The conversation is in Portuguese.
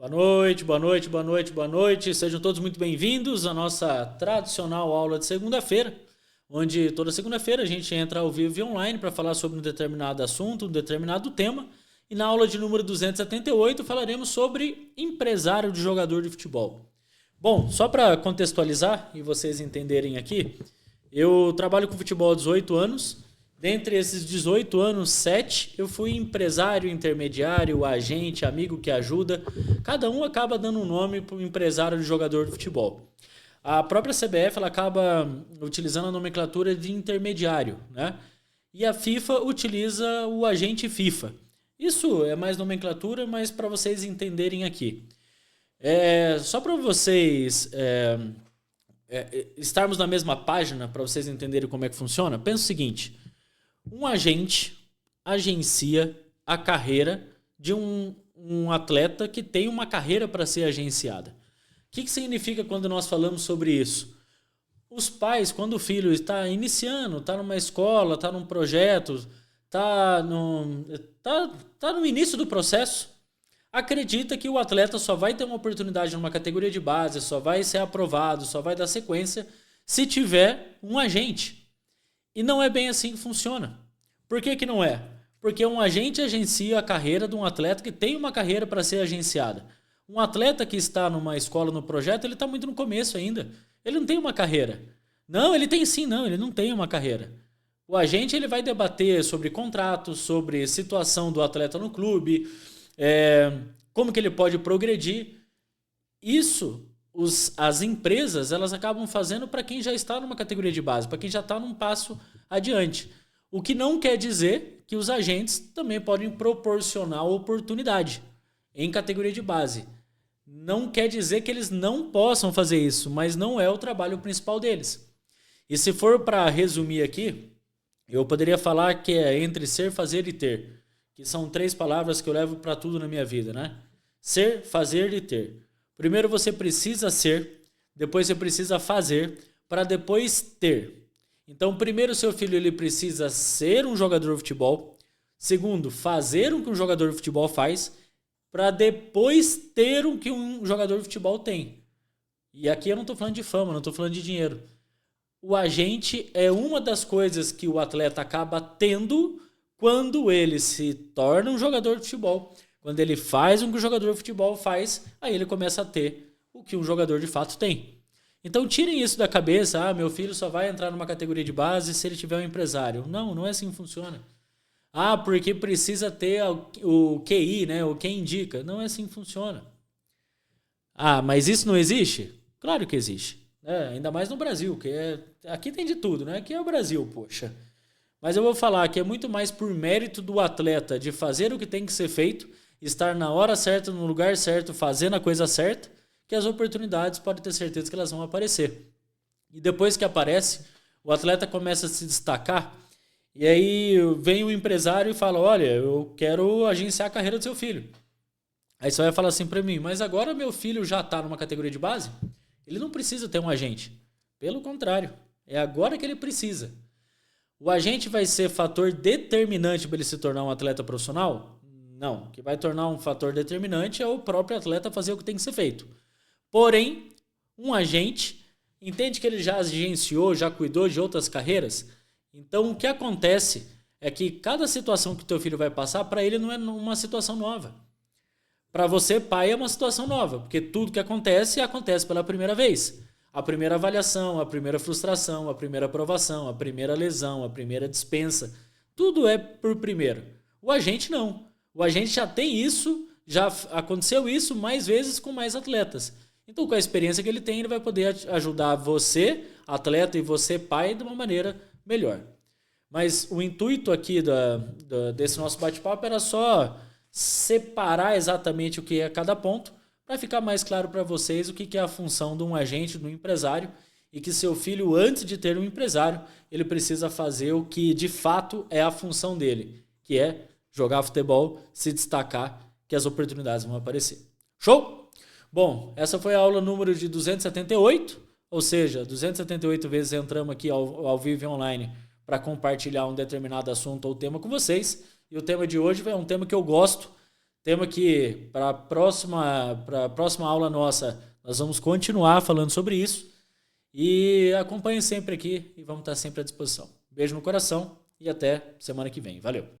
Boa noite, boa noite, boa noite, boa noite. Sejam todos muito bem-vindos à nossa tradicional aula de segunda-feira, onde toda segunda-feira a gente entra ao vivo e online para falar sobre um determinado assunto, um determinado tema. E na aula de número 278 falaremos sobre empresário de jogador de futebol. Bom, só para contextualizar e vocês entenderem aqui, eu trabalho com futebol há 18 anos. Dentre esses 18 anos, 7 eu fui empresário, intermediário, agente, amigo que ajuda. Cada um acaba dando um nome para o empresário de jogador de futebol. A própria CBF ela acaba utilizando a nomenclatura de intermediário, né? E a FIFA utiliza o agente FIFA. Isso é mais nomenclatura, mas para vocês entenderem aqui. Só para vocês estarmos na mesma página, para vocês entenderem como é que funciona, pensa o seguinte. Um agente agencia a carreira de um atleta que tem uma carreira para ser agenciada. O que significa quando nós falamos sobre isso? Os pais, quando o filho está iniciando, está numa escola, está num projeto, está no início do processo, acredita que o atleta só vai ter uma oportunidade numa categoria de base, só vai ser aprovado, só vai dar sequência se tiver um agente. E não é bem assim que funciona. Por que não é? Porque um agente agencia a carreira de um atleta que tem uma carreira para ser agenciada. Um atleta que está numa escola, no projeto, ele está muito no começo ainda. Ele não tem uma carreira. Não, ele tem sim, não, ele não tem uma carreira. O agente ele vai debater sobre contratos, sobre situação do atleta no clube, como que ele pode progredir. Isso as empresas elas acabam fazendo para quem já está numa categoria de base, para quem já está num passo adiante. O que não quer dizer que os agentes também podem proporcionar oportunidade em categoria de base. Não quer dizer que eles não possam fazer isso, mas não é o trabalho principal deles. E se for para resumir aqui, eu poderia falar que é entre ser, fazer e ter, que são 3 palavras que eu levo para tudo na minha vida, né? Ser, fazer e ter. Primeiro você precisa ser, depois você precisa fazer, para depois ter. Então, primeiro seu filho ele precisa ser um jogador de futebol. Segundo, fazer o que um jogador de futebol faz, para depois ter o que um jogador de futebol tem. E aqui eu não estou falando de fama, não estou falando de dinheiro. O agente é uma das coisas que o atleta acaba tendo quando ele se torna um jogador de futebol. Quando ele faz o que o jogador de futebol faz, aí ele começa a ter o que um jogador de fato tem. Então tirem isso da cabeça, meu filho só vai entrar numa categoria de base se ele tiver um empresário. Não, não é assim que funciona. Porque precisa ter o QI, né? O quem indica. Não é assim que funciona. Mas isso não existe? Claro que existe. Ainda mais no Brasil, que aqui tem de tudo, né? Aqui é o Brasil, poxa. Mas eu vou falar que é muito mais por mérito do atleta de fazer o que tem que ser feito, estar na hora certa, no lugar certo, fazendo a coisa certa, que as oportunidades podem ter certeza que elas vão aparecer. E depois que aparece, o atleta começa a se destacar, e aí vem o empresário e fala, olha, eu quero agenciar a carreira do seu filho. Aí você vai falar assim para mim, mas agora meu filho já está numa categoria de base? Ele não precisa ter um agente. Pelo contrário, é agora que ele precisa. O agente vai ser fator determinante para ele se tornar um atleta profissional? Não. O que vai tornar um fator determinante é o próprio atleta fazer o que tem que ser feito. Porém, um agente entende que ele já agenciou, já cuidou de outras carreiras. Então, o que acontece é que cada situação que o teu filho vai passar, para ele não é uma situação nova. Para você, pai, é uma situação nova, porque tudo que acontece pela primeira vez. A primeira avaliação, a primeira frustração, a primeira aprovação, a primeira lesão, a primeira dispensa. Tudo é por primeiro. O agente não. O agente já tem isso, já aconteceu isso mais vezes com mais atletas. Então, com a experiência que ele tem, ele vai poder ajudar você, atleta, e você, pai, de uma maneira melhor. Mas o intuito aqui desse nosso bate-papo era só separar exatamente o que é cada ponto, para ficar mais claro para vocês o que é a função de um agente, de um empresário, e que seu filho, antes de ter um empresário, ele precisa fazer o que de fato é a função dele, que é jogar futebol, se destacar, que as oportunidades vão aparecer. Show? Bom, essa foi a aula número de 278, ou seja, 278 vezes entramos aqui ao vivo e online para compartilhar um determinado assunto ou tema com vocês. E o tema de hoje é um tema que eu gosto, Tema que para a próxima aula nossa, nós vamos continuar falando sobre isso. E acompanhe sempre aqui e vamos estar sempre à disposição. Beijo no coração e até semana que vem. Valeu!